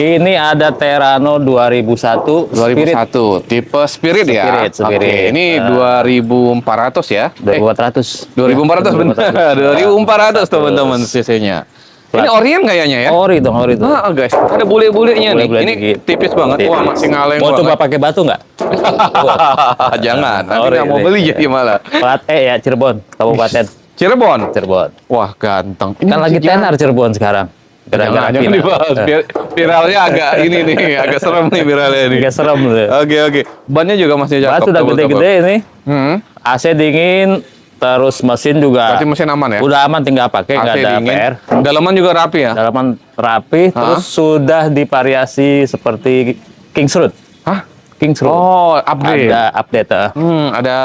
Ini ada Terrano 2001 Spirit. 2001 tipe Spirit ya. Spirit. Oke, ini 2400 ya. 2400. 2400 benar. 2400 teman-teman cc-nya. Ini Orient kayaknya ya? Ori dong. Ah, guys, ada bule-bulenya nih. Bule-bule Ini dikit. tipis banget. Wah, masih ngaleng Mau banget. coba pakai batu nggak? Jangan, nanti Ori nggak mau deh. beli jadi malah. Plat ya Cirebon, Kabupaten Cirebon. Cirebon. Wah, ganteng. Ini Kan lagi masih tenar Cirebon sekarang. Jangan Gara-gara dibahas. Viralnya agak ini nih, agak serem nih viralnya ini. Agak serem tuh. Oke. Bannya juga masih cakep. Batu udah double-double. gede-gede ini. Hmm. AC dingin, terus mesin juga. Berarti mesin aman ya? Udah aman, tinggal pakai, nggak AC ada dingin. PR. Dalaman juga rapi ya? Dalaman rapi, terus sudah divariasi seperti Kingsroad. Hah? Kingsroad. Oh, update. Ada update. Ada.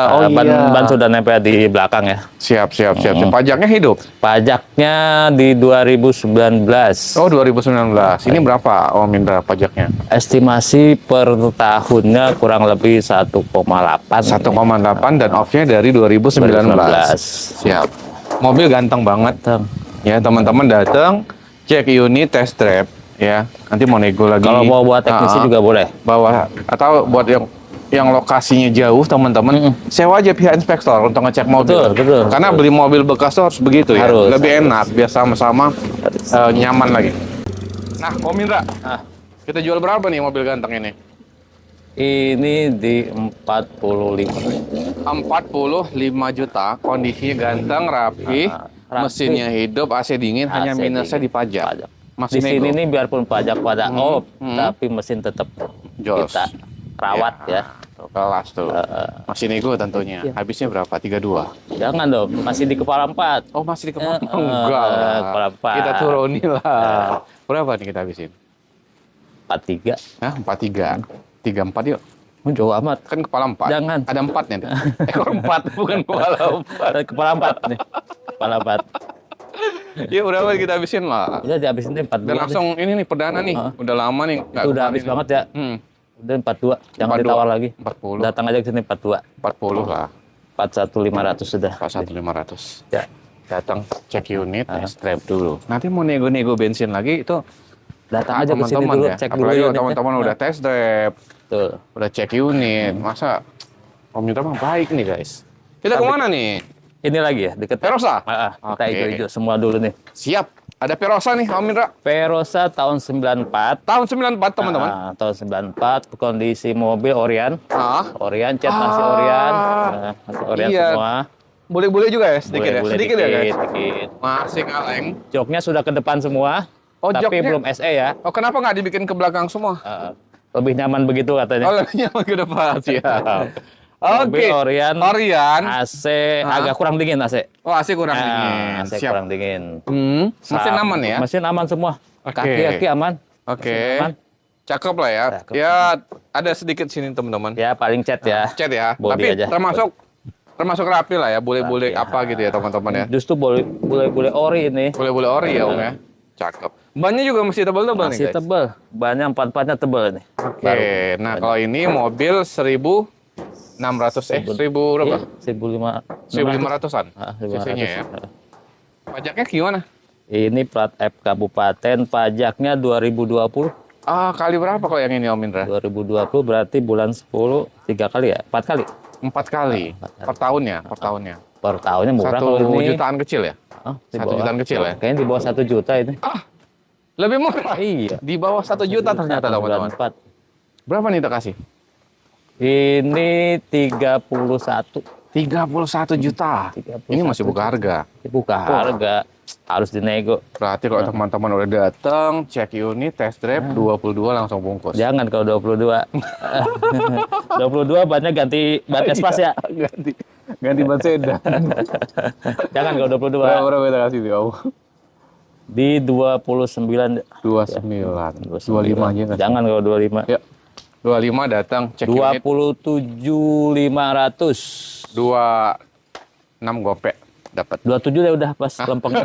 Ban sudah nempel di belakang ya. Siap. Pajaknya hidup? Pajaknya di 2019. Oh, 2019. Ini berapa, Om Indra, pajaknya? Estimasi per tahunnya kurang lebih 1,8. 1,8 dan off-nya dari 2019. Siap. Mobil ganteng banget. Ya, teman-teman datang, cek unit, test drive. Ya, nanti mau nego lagi. Kalau mau buat teknisi juga boleh. Bawa atau buat yang lokasinya jauh, teman-teman, sewa aja pihak inspektor untuk ngecek mobil. Betul. Karena beli mobil bekas tuh harus begitu ya. Harus. Lebih enak, biar sama-sama nyaman lagi. Nah, Om Indra, kita jual berapa nih mobil ganteng ini? Ini di 45. 45 juta, kondisinya ganteng, rapi, mesinnya hidup, AC dingin, hanya AC minusnya dingin. di pajak. Masih Di sini nego. nih biarpun pajak pada off, tapi mesin tetap Jos. kita rawat ya. Tuh, kelas tuh. Masih nego tentunya. Habisnya berapa? 32. Jangan dong, masih di kepala 4. Oh, masih di kepala? Enggak lah. kepala 4. Kita turunin lah. Berapa nih kita habisin? 43. Hah, 43. 34 yuk. Jauh amat. Kan kepala 4. Jangan. Ada 4-nya. Ekor 4, bukan kepala 4. Kepala 4 nih. Kepala 4. Ya berapa kita habisin lah. Udah dihabisin deh 42. Dan langsung ini nih perdana nih. Udah lama nih. Itu udah habis banget ya. Udah 42. Jangan 42. ditawar lagi. 40. Datang aja ke sini 42. 40 lah. 41.500 sudah. 41.500. Ya. Datang cek unit, test drive dulu. Nanti mau nego-nego bensin lagi itu Datang aja ke sini teman-teman dulu, ya. cek dulu Apalagi kalau unitnya. teman-teman udah test drive, Betul. udah cek unit, masa Om Indra mah baik nih guys. Kita kemana nih? Ini lagi ya, deket Perosa? kita Oke. hijau-hijau semua dulu nih. Siap. Ada Perosa nih Om Indra. Perosa tahun 94. Tahun 94 teman-teman. Tahun 94, kondisi mobil Orion. Orion, cat masih Orion. Masih Orion Iya. semua. Boleh-boleh juga ya sedikit ya? Boleh Sedikit ya guys? Sedikit. Masih kaleng. Joknya sudah ke depan semua, Oh, tapi joknya? belum SE ya. Oh, kenapa nggak dibikin ke belakang semua? Lebih nyaman begitu katanya. Oh, lebih nyaman ke depan. Siap. Mobil Oke. Orion, Orion. AC agak kurang dingin AC. Oh, AC kurang dingin. AC Siap. kurang dingin. Mesin aman ya? Mesin aman semua. Oke. Kaki-kaki aman. Oke. Mesin aman. Cakep lah ya. Cakep. Ya, ada sedikit sini teman-teman. Ya paling cat ya. Cat ya. Body Tapi aja. termasuk rapi lah ya. Boleh-boleh Rapi, apa gitu ya teman-teman ya. Justru boleh ori ini. Boleh-boleh ori ya Om ya. Cakep. Bannya juga masih tebal-tebal nih Masih guys. tebel. Bannya 4-4-nya tebel nih. Oke. Nah, kalau ini mobil 1.600 1000 berapa? 1.500-an 1.500. cc-nya ya. Pajaknya gimana? Ini plat F kabupaten, pajaknya 2020. Kali berapa kalau yang ini Om Indra? 2020 berarti bulan 10 3 kali ya? 4 kali. 4 kali per tahunnya, per tahunnya. Per tahunnya murah 1 kalau ini. jutaan kecil ya? Di 1 bawah. jutaan kecil ya? Kayaknya di bawah 1 juta ini. Lebih murah. Iya. Di bawah 1 juta ternyata teman-teman. 94. Berapa nih kita kasih? Ini 31. 31 juta. 31 Ini masih buka harga. Buka harga. Harus dinego. Berarti kalau teman-teman udah datang, cek unit, test drive, 22 langsung bungkus. Jangan kalau 22. 22 bannya ganti ban espas ya. Ganti ban sedan. Jangan kalau 22. Berapa kita kasih nih kamu? Di 29. 29. 25 aja nggak? Jangan kalau 25. Ya. 25 datang, cek unit. 27.500. 26 gopek dapat. 27 ya udah pas lempeng.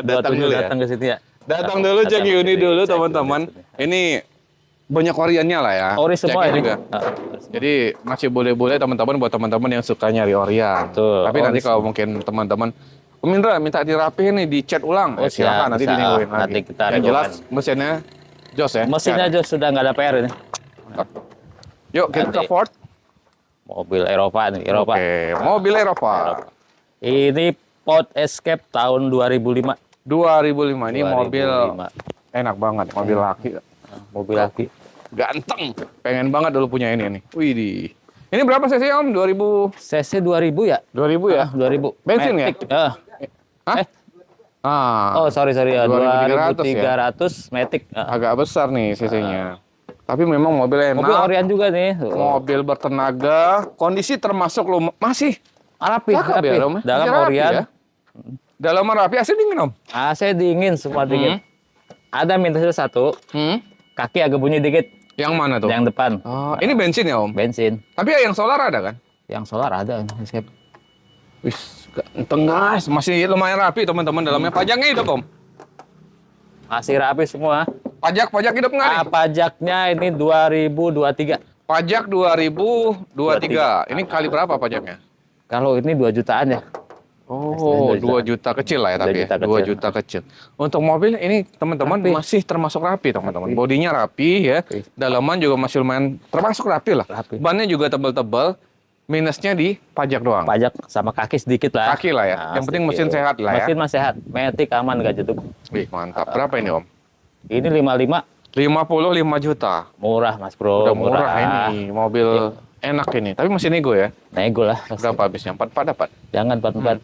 Datang 27 dulu ya? datang ke sini ya. Datang dulu cek unit dulu teman-teman. Ini banyak Oriannya lah ya. Ori semua Ceknya ini. juga. Jadi masih boleh-boleh teman-teman buat teman-teman yang suka nyari Orian. Betul. Tapi nanti kalau mungkin teman-teman Om Indra minta dirapihin nih, dicat ulang. Oh, Silakan siap, nanti bisa. dinegoin lagi. Nanti kita Yang jelas negokan. mesinnya Jos ya. Mesinnya aja sudah nggak ada PR ini. Yuk kita ke Nanti. Ford. Mobil Eropa nih, Eropa. Oke, mobil Eropa. Ini Ford Escape tahun 2005. 2005 ini mobil 2005. enak banget, mobil laki. Mobil laki. Ganteng. Pengen banget dulu punya ini nih. Widih. Ini berapa cc Om? 2000? CC 2000 ya? 2000 ya? 2000. Bensin ya? Matic. Hah? Oh, Sorry ya. 2300 2300 Matic. agak besar nih cc-nya. Tapi memang mobil enak. Mobil Orion juga nih. Mobil bertenaga, kondisi termasuk masih Rapi, cakep rapi. ya, Om? Dalam Masih rapi Orion. ya? Dalam rapi, AC dingin Om? AC dingin, semua dingin. Ada minusnya satu, kaki agak bunyi dikit. Yang mana tuh? Yang depan. Oh, ini bensin ya Om? Bensin. Tapi yang solar ada kan? Yang solar ada. Escape. Wih, ganteng guys. Masih lumayan rapi teman-teman dalamnya. Pajaknya hidup Om? Masih rapi semua. Pajak hidup nggak nih? Pajaknya ini 2023. Pajak 2023. Ini kali berapa pajaknya? Kalau ini 2 jutaan ya. Oh, 2 juta kecil lah ya 2 tapi juta ya. 2 kecil. juta kecil. Untuk mobil ini teman-teman Rapi. masih termasuk rapi teman-teman. Bodinya rapi ya. Rapi. Dalaman juga masih lumayan termasuk rapi lah. Rapi. Bannya juga tebal-tebal. Minusnya di pajak doang. Pajak sama kaki sedikit lah. Kaki lah ya. Yang penting mesin sehat lah ya. Mesin masih sehat. Matic aman nggak jatuh. Wih, mantap. Berapa ini Om? Ini 55. 55 juta. Murah Mas Bro. Udah murah ini. Mobil enak ini. Tapi masih nego ya. Nego lah. Berapa habisnya? 44 dapat? Jangan 44.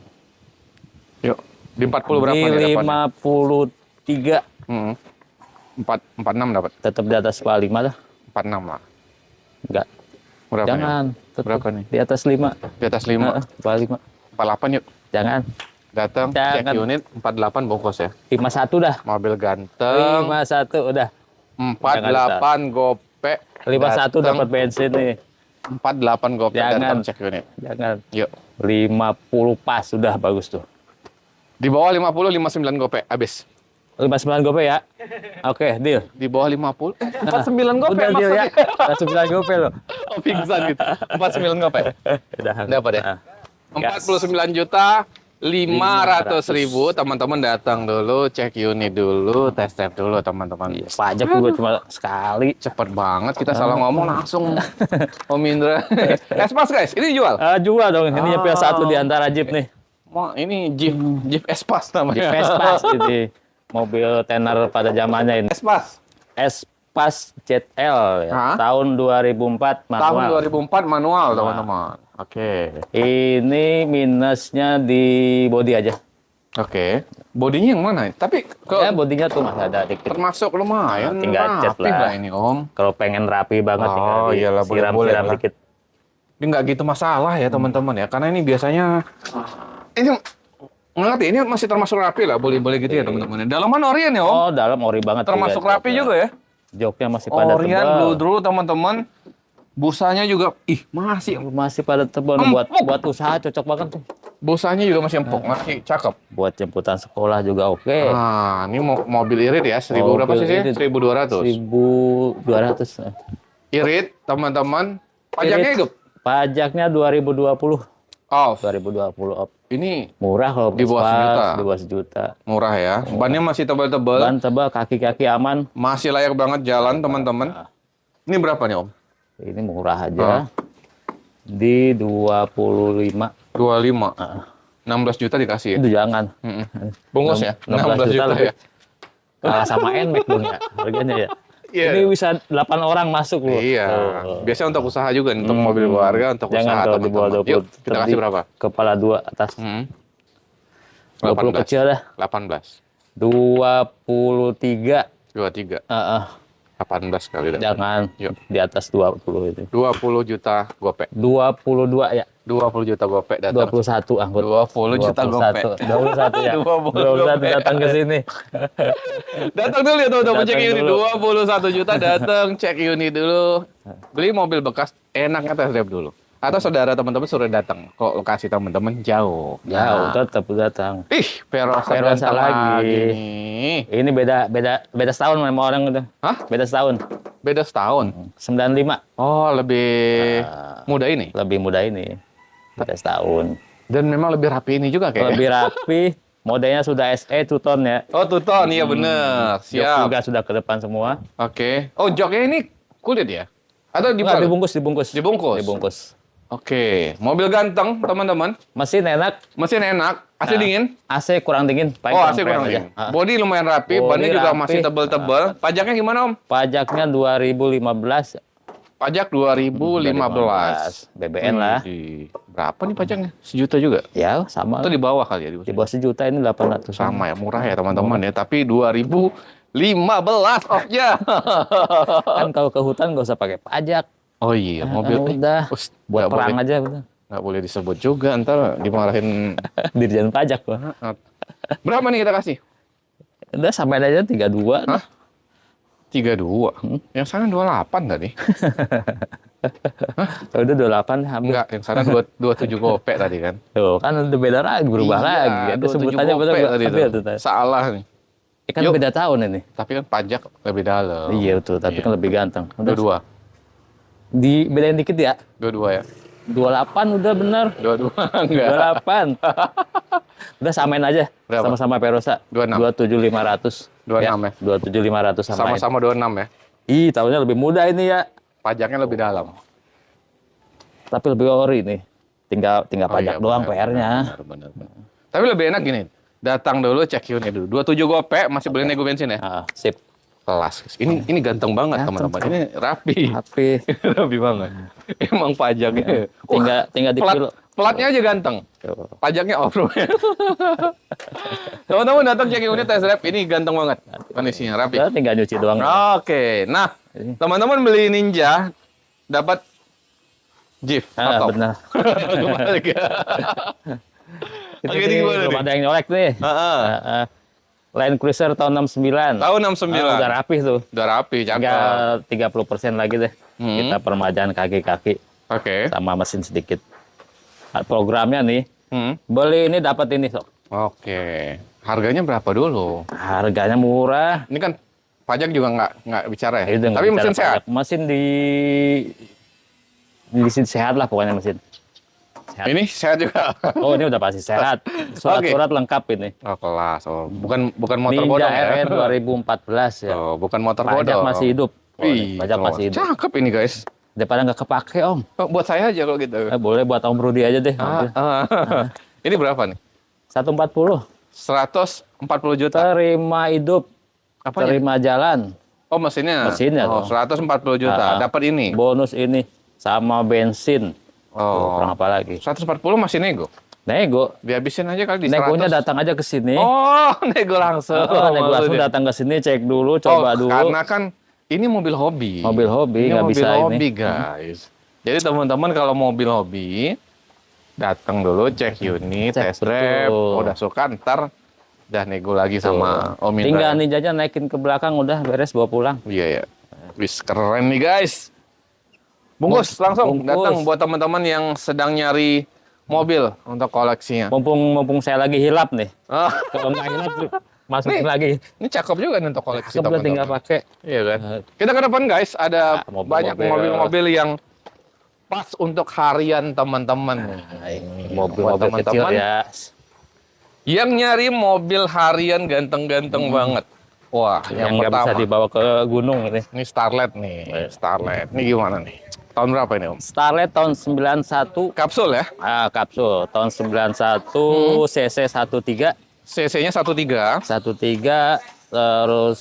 Yuk. Di 40 berapa Di nih dapatnya? 53. 46 dapat. Tetap di atas 45 lah. 46 lah. Enggak. Berapa Jangan. Tetap Berapa nih? di atas 5. Di atas 5. 45. 48 yuk. Jangan. Datang, cek Jangan. unit 48 bungkus ya. 51 dah. Mobil ganteng. 51 udah. 48 gope. 51 Datang. dapat bensin nih. 48 gope Jangan. datang cek unit. Jangan. Yuk. 50 pas sudah bagus tuh. Di bawah 50 59 gope habis. 59 gope ya. Oke, deal. Di bawah 50 49 gope Udah deal ya. maksudnya. 49 gope loh. Oh, pingsan gitu. 49 gope. Udah. Dapat ya? Ah. 49 juta 500.000 teman-teman datang dulu, cek unit dulu, test drive dulu teman-teman. Iya, pajak juga cuma sekali. Cepet banget kita salah ngomong langsung Om Indra. Espas guys, ini jual. Jual dong. Ini nyepil satu di antara Jeep nih. Mau ini Jeep Espas Jeep namanya. Vespas ini. Mobil tenar pada zamannya ini. Espas. Espas ZL ya. Hah? Tahun 2004 manual. Tahun 2004 manual teman-teman. Oke. Ini minusnya di body aja. Oke. Bodinya yang mana? Tapi Ya bodinya tuh masih ada dikit. termasuk lumayan Tinggal cat rapi lah. ini Om. Kalau pengen rapi banget Oh, iyalah, boleh siram-siram lah. dikit. Ini nggak gitu masalah ya teman-teman ya, karena ini biasanya ini ngerti ini masih termasuk rapi lah, boleh-boleh gitu ya teman-teman. Dalaman Orient ya Om, Oh, dalam ori banget. termasuk rapi juga ya. Joknya masih pada Orient tebal. Blue Drew teman-teman, busanya juga, Masih pada tebal Empuk. buat usaha cocok banget tuh. busanya juga masih empuk, masih cakep. Buat jemputan sekolah juga oke. Nah, ini mobil irit ya, 1000 berapa Mobil sih? irit. 1200. 1200. Irit teman-teman, pajaknya Irit. hidup. Pajaknya 2020. Off. 2020 off. Ini Murah kalau Di bawah Vespas, sejuta. Di bawah sejuta. murah ya, bannya masih tebal-tebal, Ban tebal, kaki-kaki aman. masih layak banget jalan teman-teman. Ini berapa nih Om? Ini murah aja. Di 25. 25. 16 juta dikasih ya? Itu jangan. Bungkus ya? 16 juta lebih. ya? Kalah sama NMAX dong ya harganya ya. Iya. Ini bisa 8 orang masuk loh. Iya. Biasanya untuk usaha juga nih, untuk mobil keluarga, untuk Jangan usaha kalau di bawah teman-teman. 20. Yuk, kita kasih berapa? Kepala 2 atas. 20 18. kecil dah. 18. 23. 23. 18 kali dah. Jangan Yuk. di atas 20 itu. 20 juta gope. 22 ya. 20 juta gope datang. 21 angkut. 20 juta gope. 21 ya. 20 21 datang ke sini. Datang dulu ya teman-teman, Datang cek unit. dulu. 21 juta datang, cek unit dulu. Beli mobil bekas, enaknya test drive dulu. Atau saudara teman-teman suruh datang ke lokasi teman-teman jauh. Jauh tetap datang. Ih, Perosa Perosa ganteng lagi. nih. Ini beda setahun sama orang udah. Hah? Beda setahun. Beda setahun. 95. Oh, lebih muda ini. Lebih muda ini. Beda setahun. Dan memang lebih rapi ini juga kayaknya. Lebih rapi, Modelnya sudah SE two tone ya. Oh, two-tone, iya bener. Jok Siap. juga sudah ke depan semua. Oke. Oh, joknya ini kulit ya? Atau Enggak, dibalik? dibungkus. Dibungkus? Oke. Mobil ganteng, teman-teman. Mesin enak. Mesin enak. AC dingin? AC kurang dingin. paling Oh, AC frame kurang aja. dingin. Body lumayan rapi, Body bannya juga rapi. masih tebel-tebel. Pajaknya gimana, Om? Pajaknya 2015. Pajak 2015. BBN lah. Berapa nih pajaknya? Sejuta juga? Ya, sama. Atau di bawah kali ya? Di bawah sejuta ini 800. Sama ya, murah ya teman-teman ya. Tapi 2015 off-nya. Kan kalau ke hutan nggak usah pakai pajak. Oh iya, mobil. Udah. Buat nggak perang boleh, aja udah. nggak boleh disebut juga, ntar dimarahin. Dirjen pajak gua. Berapa nih kita kasih? Udah sampai aja 32. Hah? 32? Yang sana 28 tadi? Udah 28 hampir. Enggak, yang sana 27 gope tadi kan? Tuh, kan udah beda lagi, berubah lagi. Itu 27 sebutannya gope betul tadi ambil tuh. tuh. Salah nih. Kan Yuk. beda tahun ini. Tapi kan pajak lebih dalam. Iya betul, tapi kan lebih ganteng. Udah 22. dibedain dikit ya. 22 ya? 28 udah bener. 22 enggak. 28. Udah samain aja. Berapa? Sama-sama Perosa. 26. 27500. 26 ya? 27500 samain. Sama-sama 26 ya? Ih, tahunnya lebih muda ini ya. Pajaknya lebih dalam. Tapi lebih ori nih. Tinggal Oh, pajak iya, doang benar, PR-nya. benar. Tapi lebih enak gini. Datang dulu, cek unit dulu. 27 gope, masih boleh nego bensin ya? Ah, sip. Kelas. Ini ganteng banget, Ganteng, teman-teman. Ini rapi. Tapi Rapi banget. Emang pajaknya. tinggal di kilo. Platnya aja ganteng. Pajaknya off-road. Teman-teman datang cek unit test drive. Ini ganteng banget. Kondisinya rapi. Udah tinggal nyuci doang. Oke. Nah, teman-teman beli Ninja dapat GIF. atau Benar. Kembali ke. Oke, ini gimana belum nih? ada yang nyolek nih. Heeh. Land Cruiser tahun 69. Tahun 69. Udah rapih tuh. Udah rapi, cakep. Tinggal 30% lagi deh. Kita permajaan kaki-kaki Oke. sama mesin sedikit. Nah, programnya nih, Hmm. beli ini dapat ini sok. Oke. Harganya berapa dulu? Harganya murah. Ini kan pajak juga nggak bicara ya. Itu nggak Tapi bicara mesin sehat. pajak. Mesin di sini sehat lah pokoknya mesin. Sehat. Ini sehat juga. Oh, ini udah pasti sehat. Surat-surat lengkap ini. Oh, kelas. Oh, bukan motor Ninja bodong ya. RN 2014 ya. Oh, bukan motor Pajak bodong. masih hidup. Wih, Pajak masih hidup. cakep ini guys. Daripada nggak kepake om. Oh, buat saya aja kalau gitu. Boleh buat Om Rudi aja deh. Ini berapa nih? 140. 140 juta. Terima hidup. Apanya? Terima jalan. Oh, mesinnya. Mesinnya Oh, dong. 140 juta. Dapat ini. Bonus ini sama bensin. Oh. Kurang apa lagi? 140 masih nego. Nego. Dihabisin aja kali di 100. Negonya datang aja ke sini. Oh, nego langsung. Nego langsung maksudnya. datang ke sini, cek dulu, coba dulu. Karena kan ini mobil hobi. Mobil hobi, Ini nggak mobil bisa hobi, ini. guys. Jadi teman-teman kalau mobil hobi, datang dulu, cek unit, Cek, test drive. betul. Udah suka, ntar udah nego lagi sama Om Indra. Tinggal ninjanya naikin ke belakang, udah beres, bawa pulang. Iya, ya. Wis, keren nih, guys. Bungkus, langsung Bungkus. datang buat teman-teman yang sedang nyari mobil untuk koleksinya. Mumpung saya lagi hilap nih. Ah, Kalau nggak hilap, masukin Nih. lagi. ini cakep juga nih untuk koleksi Kebetulan tinggal teman-teman. pakai. Iya kan? Kita ke depan guys, ada mobil-mobil. banyak mobil-mobil yang pas untuk harian teman-teman. Nah, ini Buat mobil-mobil kecil teman-teman ya. yang nyari mobil harian ganteng-ganteng banget. Wah, Yang yang nggak bisa pertama. dibawa ke gunung ini. Ini Starlet nih, Starlet. Ini gimana nih? Tahun berapa ini, Om? Starlet tahun 91. Kapsul ya? Kapsul tahun 91 CC 13 CC-nya 13. 13 terus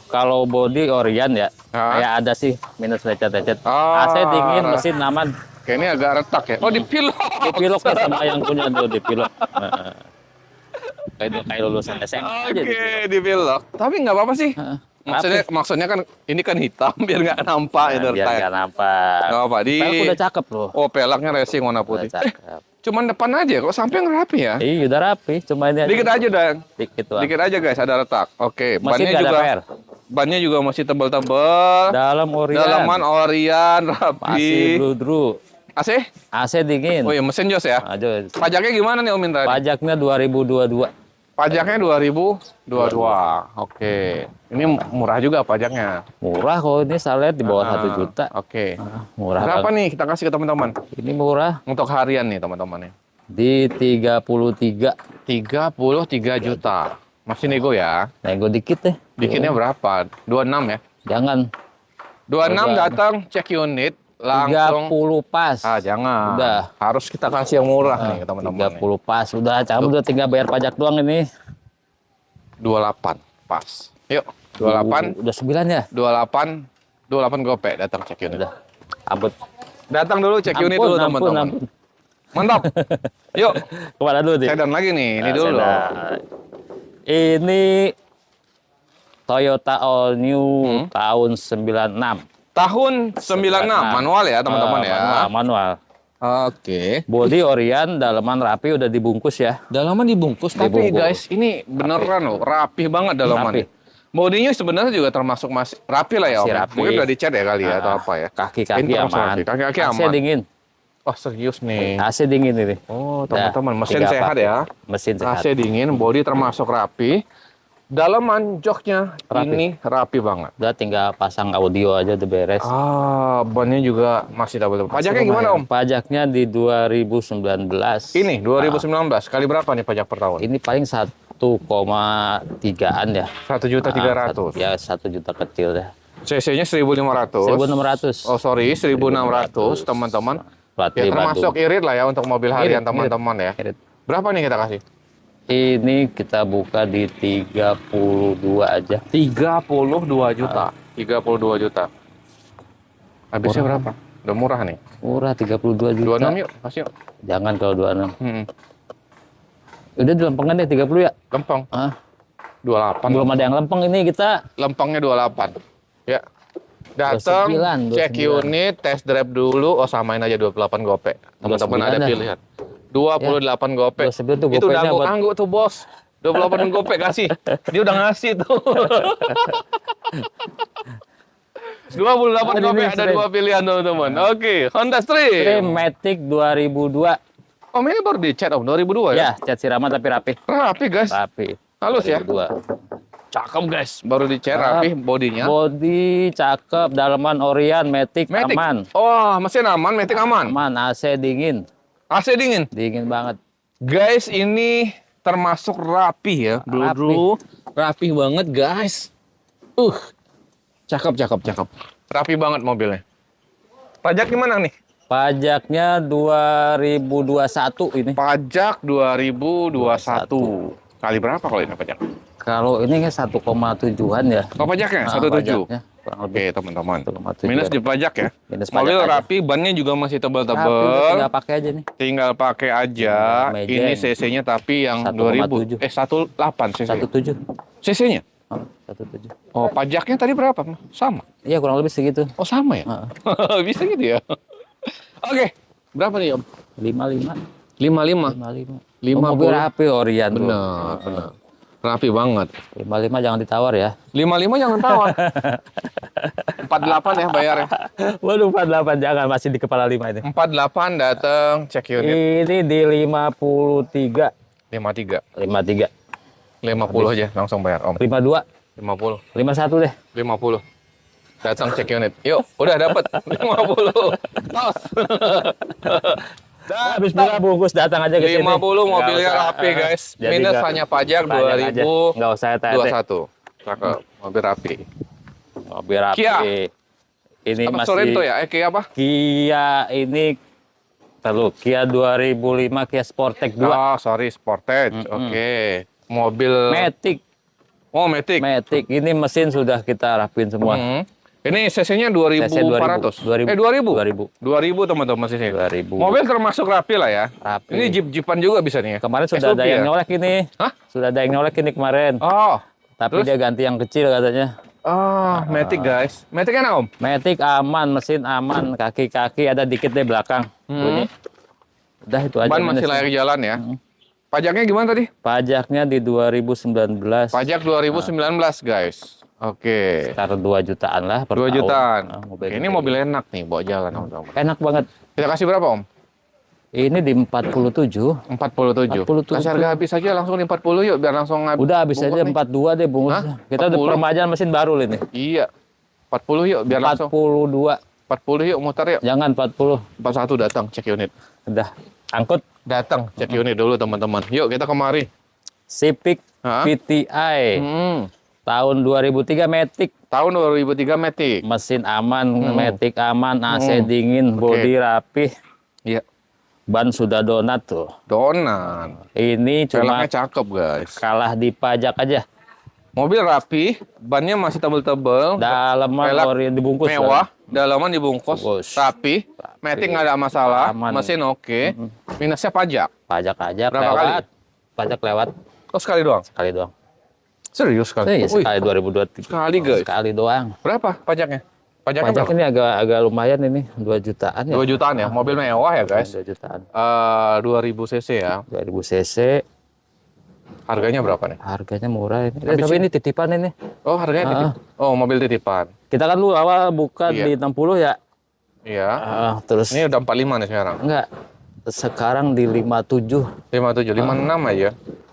kalau body Orion ya kayak ada sih minus lecet-lecet. Ah. AC dingin, mesin aman. Kayak ini agak retak ya. Oh, dipilok. Dipilok nih sama yang punya tuh dipilok. Kayak lulusan SMA aja. Oke, dipilok. Tapi nggak apa-apa sih. Maksudnya kan ini kan hitam biar nggak nampak itu Biar retak. nggak nampak. Nggak apa di. Pelek udah cakep loh. Oh, pelaknya racing warna putih. Udah cakep. Cuman depan aja kok sampai ngerapi ya. Iya udah rapi, cuma ini aja. Dikit aja dan. Dikit doang. Dikit aja guys, ada retak. Oke, Mesin bannya nggak ada juga. PR. Bannya juga masih tebal-tebal. Dalam Orion. Dalaman Orion Masih rapi. bludru. AC? AC dingin. Oh iya, mesin jos ya. Aduh. Pajaknya gimana nih Om Indra? Pajaknya 2022. Pajaknya 2022. Oke. Ini murah juga pajaknya. Murah kalau ini saya lihat di bawah 1 juta. Oke. Murah Berapa banget. nih kita kasih ke teman-teman? Ini murah. Untuk harian nih teman-teman nih. Di 33. 33 juta. Masih nego ya? Nego dikit deh. Dikitnya berapa? 26 ya? Jangan. 26 datang cek unit langsung 30 pas. ah jangan. Udah. Harus kita kasih yang murah nih teman-teman. 30 pas. Udah, kamu udah tinggal bayar pajak doang ini. 28 pas. Yuk, 28. Udah 9 ya? 28 gopek datang cek unit. Udah. Ampun. Datang dulu cek unit Ampun, dulu ampun, teman-teman. ampun. Mantap. Yuk, Kemana dulu nih? sedan lagi nih. Ini Nah, dulu. sedan. Ini Toyota All New tahun 96. Tahun 96 manual ya teman-teman ya. Manual. Oke. Body Orion, dalaman rapi, udah dibungkus ya. Dalaman dibungkus, tapi Dibungkus. guys, ini beneran loh, rapih banget dalamannya. Bodinya sebenarnya juga termasuk masih rapi lah ya, Om. Masih rapi. Mungkin udah dicat ya kali ya atau apa ya. Kaki-kaki Ini termasuk aman. rapi. Kaki-kaki AC aman. dingin. Oh serius nih. AC dingin ini. Oh Dah, teman-teman, mesin 3 sehat pak. ya. Mesin sehat. AC dingin, bodi termasuk rapi. Dalaman joknya Rapi. ini rapi banget. Udah tinggal pasang audio aja udah beres. Ah, bannya juga masih double. Pajaknya gimana Om? Pajaknya di 2019. Ini 2019 kali berapa nih pajak per tahun? Ini paling 1,3-an ya. 1.300.000. Ya 1 juta kecil ya. CC-nya 1.500. 1.600. Oh sorry, 1.600 teman-teman. Plat Ya B termasuk Bandung. irit lah ya untuk mobil harian Irit, teman-teman ya. Irit. Berapa nih kita kasih? Ini kita buka di 32 aja. 32 juta. 32 juta. Habisnya berapa? Udah murah nih. Murah 32 juta. 26 yuk, kasih yuk. Jangan kalau 26. Hmm. Udah dilempengan deh 30 ya? Lempeng. Ah, 28. belum ada yang lempeng ini kita. Lempengnya 28. Ya. Datang, 29, cek 29. unit, test drive dulu. Oh, samain aja 28 gopek. Teman-teman 29 ada dah. pilihan. 28 gopek. 29 tuh Itu gopeknya udah buat- angguk tuh, Bos. 28 gopek kasih. Dia udah ngasih tuh. 28 Ini gopek ada Stream. 2 pilihan, teman-teman. Oke, Honda Stream. Stream Matic 2002. Om, ini baru dicat, Om. 2002 ya? Ya, cat siraman tapi rapi. Rapi, guys. Rapi. Halus ya? 2002. Cakep, guys. Baru dicat rapi bodinya. Body cakep, dalaman Orion, Matic, Matic. aman. Oh, mesin aman, Matic aman. Aman, AC dingin. AC dingin. Dingin banget. Guys, ini termasuk rapi ya, bro. Rapi banget, guys. Cakep, cakep, cakep. Rapi banget mobilnya. Pajak gimana nih? Pajaknya 2021 ini. Pajak 2021. Kali berapa kalau ini pajak? Kalau ini kan 1,7-an ya. Oh, pajaknya Nah, 17. pajaknya kurang Oke, lebih. teman-teman. 1,7. Minus di pajak ya. Minus pajak Mobil aja. rapi, bannya juga masih Rapi, udah tebal-tebal. tinggal pakai aja nih. Tinggal pakai aja. Mejeng. Ini CC-nya tapi yang 1,7. 2000. 18 CC. 17. CC-nya? Oh, 17. Oh, pajaknya tadi berapa? Sama? Iya, kurang lebih segitu. Oh, sama ya? Heeh. Bisa gitu ya? Oke. Berapa nih, Om? 55. 55. 55. 50. Oh, mobil rapi Orion tuh. Benar, benar. Rapi banget. 55 jangan ditawar ya. 55 jangan tawar. 48 ya bayarnya. Waduh, 48 jangan, masih di kepala 5 ini. 48 datang cek unit. Ini di 53. 53. 53. 50 aja langsung bayar, Om. 52. 50. 51 deh. 50. Datang cek unit. Yuk, udah dapat 50. Tos. Habis buka bungkus datang aja ke sini. 50 mobilnya Nggak usah, rapi, guys. jadi Minus nggak- hanya pajak pajak aja. 2021. Nggak usah tete. Cakep, mobil rapi. Mobil rapi. Kia. Ini Apa masih Sorento ya? Kia apa? Kia ini Kia 2005 Kia Sportage 2. Oh, sorry, Sportage. Oke. Mobil Matic. Oh, Matic. Matic. Ini mesin sudah kita rapin semua. Ini CC-nya 2400. 2000. 2000. 2000. 2000 teman-teman CC. 2000. Mobil termasuk rapi lah ya. Rapi. Ini Jeep-Jeepan juga bisa nih ya. Kemarin sudah SUV ada yang ya? nyolek ini. Hah? Sudah ada yang nyolek ini kemarin. Oh. Tapi terus? dia ganti yang kecil katanya. Ah, Matic guys. Matic enak, Om? Matic aman, mesin aman, kaki-kaki ada dikit deh belakang. Bunyi. Udah itu aja. Ban masih minusnya. layak jalan ya. Pajaknya gimana tadi? Pajaknya di 2019. Pajak 2019 guys. Oke. Sekitar 2 jutaan lah per 2 tahun. jutaan. Nah, Oke, ini mobil enak nih bawa jalan, teman-teman. enak banget. Kita kasih berapa, Om? Ini di 47. 47. 47. Kasih harga habis aja langsung di 40 yuk biar langsung habis. Udah habis aja 42 deh bungkusnya. Kita udah 40? permajaan mesin baru ini. Iya. 40 yuk biar langsung. 42. 40 yuk muter yuk. Jangan 40. 41 datang cek unit. Udah. Angkut Datang cek unit dulu teman-teman. Yuk kita kemari. Civic Hah? VTI Hmm. tahun 2003 Matic. Tahun 2003 Matic. Mesin aman, Matic aman, AC dingin, Oke. bodi rapih, Iya. ban sudah donat tuh. Donat. Ini cuma Velgnya cakep guys. kalah di pajak aja. Mobil rapi, bannya masih tebel-tebel. Dalaman Velg ori dibungkus mewah, kan? dalaman dibungkus, Bungkus. rapi. Matic nggak ada masalah, Aman. mesin oke. Minusnya pajak. Pajak aja Berapa lewat. Pajak lewat Oh sekali doang? sekali doang. Serius sekali? Iya, sekali 2023. Sekali guys. Sekali doang. Berapa pajaknya? Pajaknya Pajak berapa? ini agak lumayan ini, 2 jutaan ya. 2 jutaan ya, mobil mewah ya guys. 2 jutaan. 2000 cc ya. 2000 cc, Harganya berapa nih? harganya murah ini. Habis Tapi ini titipan ini. Oh harganya titip. Oh mobil titipan. Kita kan dulu awal buka Iya. di 60 ya. Iya. Terus Ini udah 45 nih sekarang. enggak. Sekarang di 57. 57, 56 aja.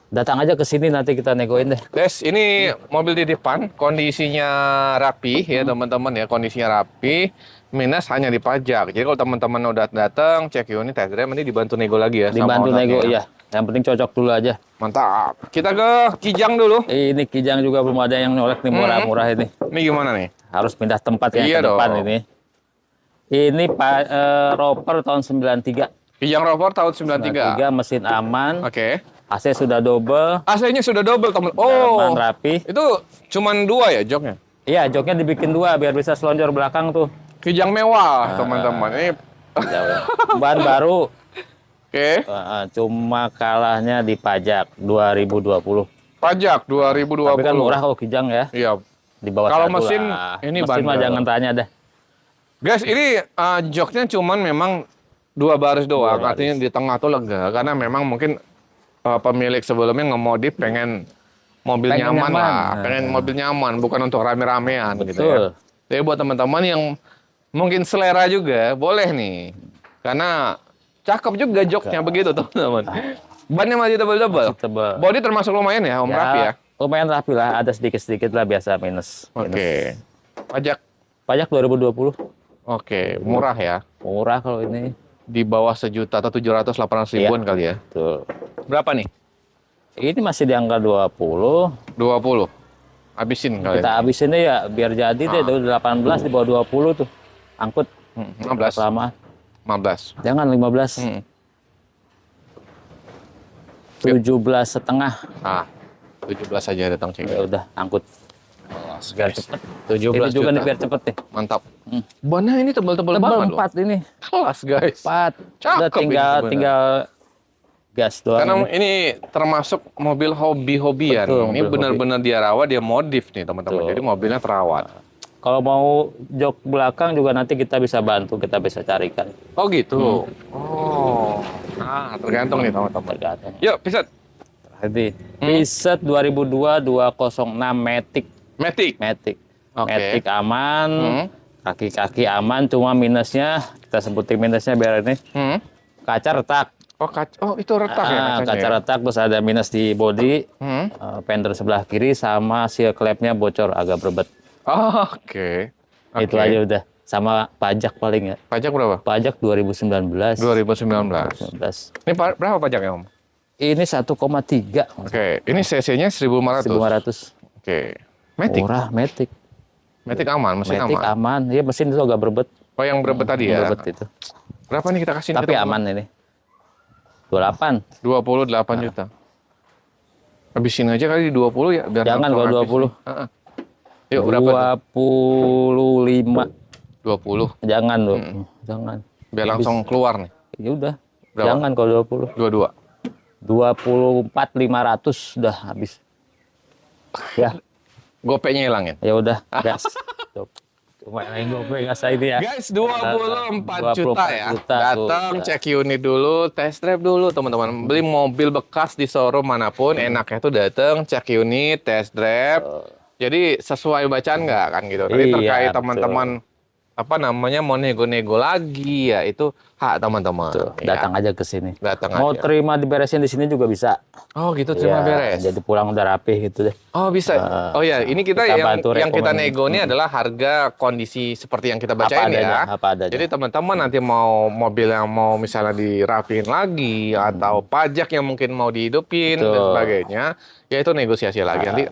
Datang aja ke sini nanti kita negoin deh. Guys, ini mobil titipan, kondisinya rapi ya teman-teman ya, kondisinya rapi. Minus hanya di pajak. Jadi kalau teman-teman udah datang cek unit test drive, nanti dibantu nego lagi ya. sama Dibantu ownernya. nego ya. Yang penting cocok dulu aja. Mantap. Kita ke Kijang dulu. Ini Kijang juga belum ada yang nyolek nih murah-murah ini. Ini gimana nih? Harus pindah tempat yang Iya ke depan dong. ini. Ini Rover tahun 93. Kijang Rover tahun 93. 93 mesin aman, Oke. AC sudah double, AC-nya sudah double teman. dalaman Oh. rapi. Itu cuman 2 ya joknya? Iya, joknya dibikin 2 biar bisa selonjor belakang tuh. Kijang mewah, teman-teman. Ini Ban baru, oke. cuma kalahnya di pajak 2020. Pajak 2020. Tapi kan murah kalau Kijang ya, Iya. di bawah Kalau 1 mesin, lah. ini mesin mah bandel. jangan tanya dah. Guys, ini joknya cuman memang 2 baris doang. 2 baris. Artinya di tengah tuh lega karena memang mungkin pemilik sebelumnya ngemodif pengen mobil Pengen nyaman nyaman. lah, pengen mobil nyaman bukan untuk rame-ramean gitu ya. Betul. Jadi buat teman-teman yang mungkin selera juga boleh nih. Karena cakep juga joknya begitu teman-teman. Bannya masih tebel-tebel. Tebal. Body termasuk lumayan ya, Om Rapi ya. Lumayan rapi lah, ada sedikit-sedikit lah biasa minus. Oke. Pajak Pajak 2020. oke, murah ya. Murah kalau ini. Di bawah 1 juta atau 700-800 ribuan kali ya. Tuh. Berapa nih? Ini masih di angka 20. 20. Habisin kali. Kita habisin deh ya, biar jadi deh. Dari 18 di bawah 20 tuh. Angkut 15. lama. 15. Jangan 15. Hmm. 17,5. Ah, 17 aja datang cek. Ya udah, angkut. Biar cepet. 17 Ini juga juta. nih biar cepet deh. Mantap. Bannya ini tebal-tebal Tebal banget loh. 4 ini. Kelas guys. 4. Cakep Udah ini tinggal sebenarnya. gas doang. Karena ini. ini termasuk mobil hobi-hobian. Betul, Ini mobil benar-benar dia rawat, dia modif nih teman-teman. Betul. Jadi mobilnya terawat. Kalau mau jok belakang juga nanti kita bisa bantu, kita bisa carikan. Oh gitu. Oh. Nah, tergantung nih teman-teman. Tergantung. Yuk, Pisat. Jadi, Piset 2002 206 Matic. Matic. Oke. Matic aman, Hmm. kaki-kaki aman, cuma minusnya kita sebutin minusnya biar ini kaca retak. Oh, itu retak ya kacanya Kaca ya? retak, terus ada minus di bodi, Hmm. fender sebelah kiri sama seal clamp-nya bocor agak berbet. Oh, oke. Itu Oke. aja udah. Sama pajak paling ya. Pajak berapa? Pajak 2019. 2019. 2019. Ini berapa pajaknya, Om? Ini 1,3. Oke, ini cc-nya 1500. 1.500. Oke. Matic. Murah, Matic. Matic aman, mesin Matic aman. aman. Iya, mesin itu agak berbet. Oh, yang berebet tadi ya. Berbet itu. Berapa nih kita kasih? Tapi aman ini. 28. 28 juta. Habisin aja kali di 20 ya biar Jangan langsung kalau habis 20. nih. Heeh. Yuk, berapa? 25. 20. Jangan loh. Jangan. Biar langsung keluar nih. Ya udah. Berapa? Jangan kalau 20. 22. 24.500 sudah habis. Ya, Gopeknya hilangin. ya udah. Gas. Cuma yang gue nggak ini ya. Guys, 24 juta ya. 24 juta, Datang, tuh. cek unit dulu, test drive dulu teman-teman. Beli mobil bekas di showroom manapun, enaknya tuh datang, cek unit, test drive. Jadi sesuai bacaan nggak kan gitu. Tadi Iya, terkait betul. teman-teman apa namanya mau nego-nego lagi ya itu hak teman-teman. Tuh, Ya. datang aja ke sini. Datang Mau aja. terima diberesin di sini juga bisa. Oh gitu terima Ya, beres. jadi pulang udah rapih gitu deh. Oh bisa. Oh ya ini kita bantu yang kita rekomend. nego ini adalah harga kondisi seperti yang kita bacain adanya, ya. apa adanya. Jadi teman-teman nanti mau mobil yang mau misalnya dirapiin lagi atau pajak yang mungkin mau dihidupin dan Betul. sebagainya, ya itu negosiasi lagi nanti.